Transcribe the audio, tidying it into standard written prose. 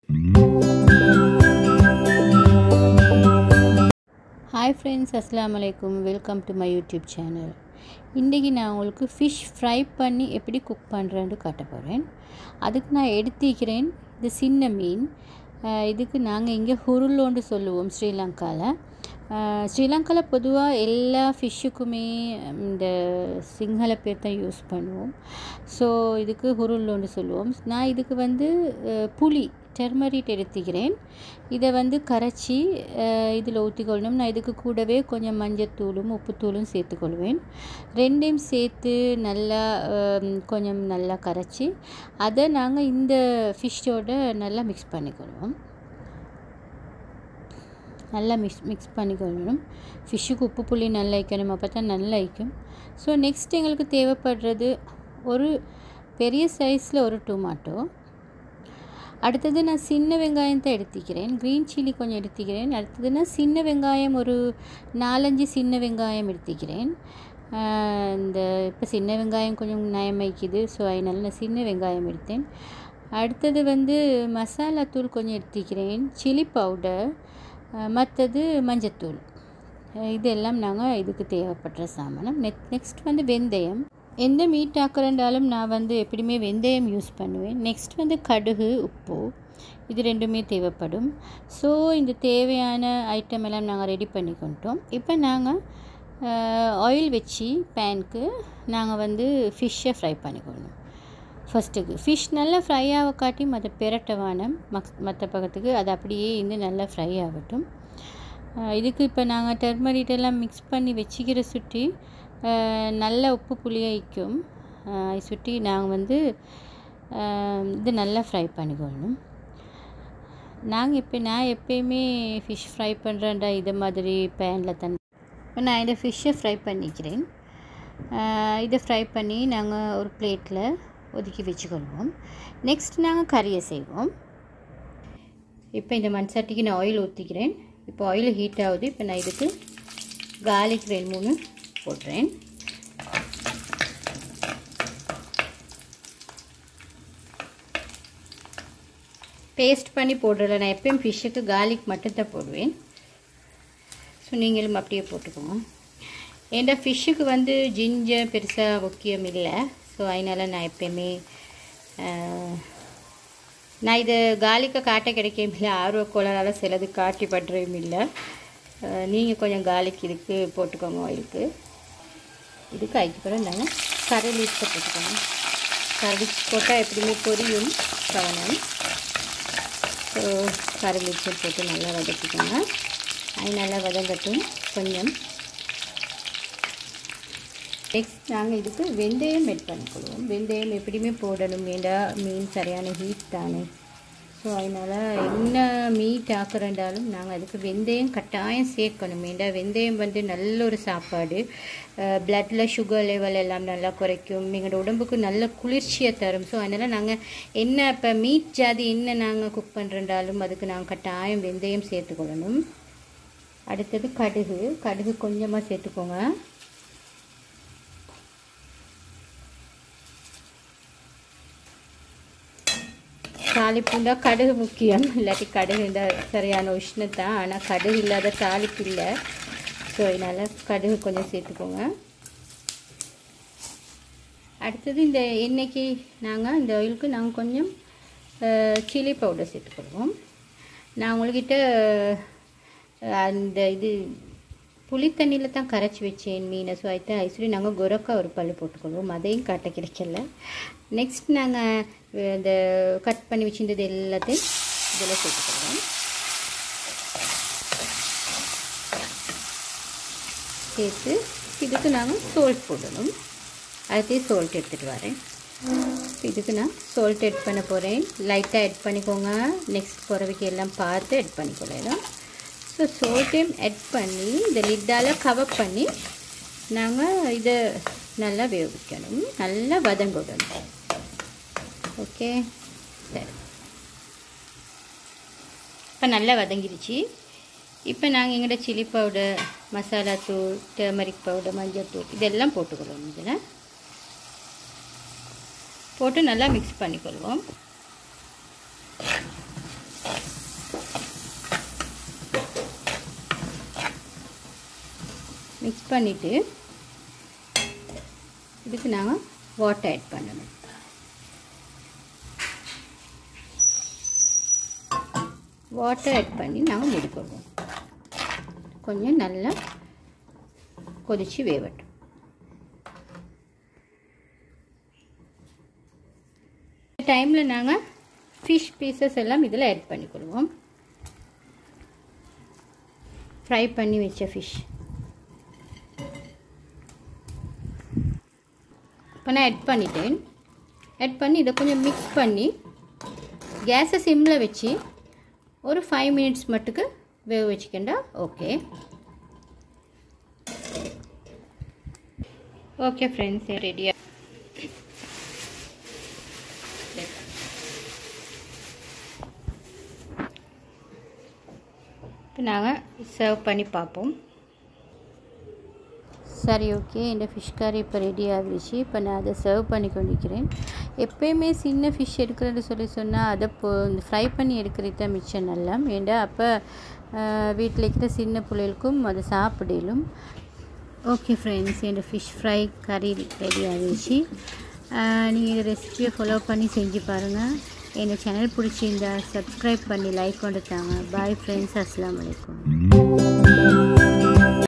Hi friends, Assalamu alaikum. Welcome to my YouTube channel. இன்றைக்கி நான் உங்களுக்கு ஃபிஷ் ஃப்ரை பண்ணி எப்படி குக் பண்ணுறேன்னு காட்ட போகிறேன். அதுக்கு நான் எடுத்துக்கிறேன் இது சின்ன மீன். இதுக்கு நாங்கள் இங்கே ஹுருலோன்னு சொல்லுவோம் ஸ்ரீலங்காவில் பொதுவாக எல்லா ஃபிஷ்ஷுக்குமே இந்த சிங்கள பேர் தான் யூஸ் பண்ணுவோம். ஸோ இதுக்கு ஹுருலோன்னு சொல்லுவோம். நான் இதுக்கு புளி டெர்மரிட் எடுத்துக்கிறேன். இதை கரைச்சி இதில் ஊற்றிக்கொள்ளணும். நான் இதுக்கு கூடவே கொஞ்சம் மஞ்சத்தூளும் உப்புத்தூளும் சேர்த்துக்கொள்வேன். ரெண்டையும் சேர்த்து நல்லா கொஞ்சம் நல்லா கரைச்சி அதை நாங்கள் இந்த ஃபிஷ்ஷோட நல்லா மிக்ஸ் பண்ணிக்கொள்வோம். நல்லா மிக்ஸ் பண்ணிக்கொள்ளணும். ஃபிஷ்ஷுக்கு உப்பு புளி நல்லா வைக்கணும், அப்போ தான் நல்லா வைக்கும். ஸோ நெக்ஸ்ட் எங்களுக்கு தேவைப்படுறது ஒரு பெரிய சைஸில் ஒரு டொமாட்டோ. அடுத்தது நான் சின்ன வெங்காயத்தை எடுத்துக்கிறேன். க்ரீன் சில்லி கொஞ்சம் எடுத்துக்கிறேன். அடுத்தது நான் சின்ன வெங்காயம் ஒரு 4-5 சின்ன வெங்காயம் எடுத்துக்கிறேன். இந்த இப்போ சின்ன வெங்காயம் கொஞ்சம் நயம் வைக்குது, ஸோ அதனால நான் சின்ன வெங்காயம் எடுத்தேன். அடுத்தது மசாலா தூள் கொஞ்சம் எடுத்துக்கிறேன், சில்லி பவுடர், மற்றது மஞ்சத்தூள். இதெல்லாம் நாங்கள் இதுக்கு தேவைப்படுற சாமானம். நெக்ஸ்ட் வெந்தயம். எந்த மீட் ஆக்குறண்டாலும் நான் எப்படியுமே வெந்தயம் யூஸ் பண்ணுவேன். நெக்ஸ்ட் கடுகு, உப்பு, இது ரெண்டுமே தேவைப்படும். ஸோ இந்த தேவையான ஐட்டம் எல்லாம் நாங்கள் ரெடி பண்ணிக்கொண்டோம். இப்போ நாங்கள் ஆயில் வச்சு பேனுக்கு நாங்கள் ஃபிஷ்ஷை ஃப்ரை பண்ணிக்கொள்ளணும். ஃபஸ்ட்டுக்கு ஃபிஷ் நல்லா ஃப்ரை ஆக காட்டி மற்ற பெரட்டவானம் மற்ற பக்கத்துக்கு அது அப்படியே நல்லா ஃப்ரை ஆகட்டும். இதுக்கு இப்போ நாங்கள் டர்மரிட்டெல்லாம் மிக்ஸ் பண்ணி வச்சுக்கிற சுட்டி நல்ல உப்பு புளியாக வைக்கும் சுட்டி நாங்கள் இது நல்லா ஃப்ரை பண்ணிக்கொள்ளணும். நான் எப்பயுமே ஃபிஷ் ஃப்ரை பண்ணுறேன்டா இதை மாதிரி பேனில் தான். இப்போ நான் இந்த ஃபிஷ்ஷை ஃப்ரை பண்ணிக்கிறேன். இதை ஃப்ரை பண்ணி நாங்கள் ஒரு பிளேட்டில் ஒதுக்கி வச்சுக்கொள்வோம். நெக்ஸ்ட் நாங்கள் கறியை செய்வோம். இப்போ இந்த மண் சட்டிக்கு நான் ஆயில் ஊற்றிக்கிறேன். இப்போ ஆயில் ஹீட் ஆகுது. இப்போ நான் இதுக்கு கார்லிக் 2-3 போடுறேன். பேஸ்ட் பண்ணி போடுறதில்ல, நான் எப்பயும் ஃபிஷ்ஷுக்கு கார்லிக் மட்டும்தான் போடுவேன். ஸோ நீங்களும் அப்படியே போட்டுக்கோங்க. ஏன்டா ஃபிஷ்ஷுக்கு ஜிஞ்சர் பெருசாக முக்கியம் இல்லை. ஸோ அதனால் நான் எப்பயுமே நான் இது கார்லிக்கை காட்ட கிடைக்கவும் இல்லை, ஆர்வக்கோளாறால் சிலது காட்டி படுறவும் இல்லை. நீங்கள் கொஞ்சம் கார்லிக் இதுக்கு போட்டுக்கோங்க. ஆயிலுக்கு இதுக்கு அதுக்கப்புறம் நாங்கள் கறி லீஃப்ஸை போட்டுக்கோங்க. கறி லீஃப்ஸ் போட்டால் எப்படியுமே பொரியும் கவனம். ஸோ கறி லீஃப்ஸை போட்டு நல்லா வதக்கிக்கோங்க. அது நல்லா வதங்கட்டும் கொஞ்சம். நெக்ஸ்ட் நாங்கள் இதுக்கு வெந்தயம் ஆட் பண்ணிக்கொள்வோம். வெந்தயம் எப்படியுமே போடணும், ஏண்டா மீன் சரியான ஹீட் தானே. ஸோ அதனால் என்ன மீட் ஆக்குறண்டாலும் நாங்கள் அதுக்கு வெந்தயம் கட்டாயம் சேர்க்கணும். ஏண்டா வெந்தயம் நல்ல ஒரு சாப்பாடு. பிளட்டில் சுகர் லெவல் எல்லாம் நல்லா குறைக்கும், எங்களோட உடம்புக்கு நல்ல குளிர்ச்சியை தரும். ஸோ அதனால் நாங்கள் என்ன இப்போ மீட் ஜாதி என்ன நாங்கள் குக் பண்ணுறண்டாலும் அதுக்கு நாங்கள் கட்டாயம் வெந்தயம் சேர்த்துக்கொள்ளணும். அடுத்தது கடுகு கொஞ்சமாக சேர்த்துக்கோங்க. தாளிப்புண்டா கடுகு முக்கியம், இல்லாட்டி கடுகு இருந்தால் சரியான உஷ்ணத்தான். ஆனால் கடுகு இல்லாத தாளிப்பு இல்லை. ஸோ அதனால் கடுகு கொஞ்சம் சேர்த்துக்கோங்க. அடுத்தது இந்த எண்ணெய்க்கு நாங்கள் இந்த ஆயிலுக்கு நாங்கள் கொஞ்சம் சில்லி பவுடர் சேர்த்துக்கொள்வோம். நான் உங்கள்கிட்ட அந்த இது புளி தண்ணியில் தான் கரைச்சி வச்சேன் மீனை. ஸோ அதை ஐஸ்வரி நாங்கள் குரக்கா ஒரு பல் போட்டுக்கொள்வோம், அதையும் காட்ட கிடைக்கல. நெக்ஸ்ட் நாங்கள் இந்த கட் பண்ணி வச்சுருந்தது எல்லாத்தையும் இதில் சேர்த்துக்கொள்வோம். சேர்த்து இதுக்கு நாங்கள் சால்ட் போடணும். அடுத்து சால்ட் எடுத்துகிட்டு வரேன். இதுக்கு நான் சால்ட் ஆட் பண்ண போகிறேன். லைட்டாக ஆட் பண்ணிக்கோங்க. நெக்ஸ்ட் பிறவைக்கு எல்லாம் பார்த்து ஆட் பண்ணிக்கொள்ளலாம். ஸோ சால்ட்டையும் ஆட் பண்ணி இந்த லிட்டால் கவர் பண்ணி நாங்கள் இதை நல்லா வேவிக்கணும், நல்லா வதங்கணும். ஓகே, சரி. இப்போ நல்லா வதங்கிடுச்சு. இப்போ நாங்கள் எங்களோட சில்லி பவுடர், மசாலா தூள், டர்மரிக் பவுடர், மஞ்சள் தூள் இதெல்லாம் போட்டுக்கொள்வோம். இதில் போட்டு நல்லா மிக்ஸ் பண்ணிக்கொள்வோம். மிக்ஸ் பண்ணிவிட்டு இதுக்கு நாங்கள் வாட்டர் ஆட் பண்ணணும். வாட்டர் ஆட் பண்ணி நாங்கள் மூடி போடுவோம். கொஞ்சம் நல்லா கொதித்து வேவட்டும். இந்த டைமில் நாங்கள் ஃபிஷ் பீசஸ் எல்லாம் இதில் ஆட் பண்ணிக்கொள்வோம். ஃப்ரை பண்ணி வச்ச ஃபிஷ் இப்போ நான் ஆட் பண்ணிட்டேன். ஆட் பண்ணி இதை கொஞ்சம் மிக்ஸ் பண்ணி கேஸை சிம்மில் வச்சு ஒரு 5 minutes மட்டுக்கு வேக வச்சுக்கண்டா ஓகே. ஓகே ஃப்ரெண்ட்ஸ், ரெடியாக இப்போ நாங்கள் சர்வ் பண்ணி பார்ப்போம். சரி, ஓகே, இந்த ஃபிஷ் கறி இப்போ ரெடி ஆகிடுச்சு. இப்போ நான் அதை சர்வ் பண்ணி கொண்டிருக்கிறேன். எப்போயுமே சின்ன ஃபிஷ் எடுக்கிறேன்னு சொன்னால் அதை இந்த ஃப்ரை பண்ணி எடுக்கிறது தான் மிச்சம் நல்லா. ஏண்டா அப்போ வீட்டில் இருக்கிற சின்ன பிள்ளைகளுக்கும் அதை சாப்பிடலும். ஓகே ஃப்ரெண்ட்ஸ், இந்த ஃபிஷ் ஃப்ரை கறி ரெடி ஆகிடுச்சு. நீங்கள் இந்த ரெசிபியை ஃபாலோ பண்ணி செஞ்சு பாருங்கள். எங்கள் சேனல் பிடிச்சிருந்தா சப்ஸ்கிரைப் பண்ணி லைக் கொண்டு தாங்க. பாய் ஃப்ரெண்ட்ஸ், அஸ்ஸலாமு அலைக்கும்.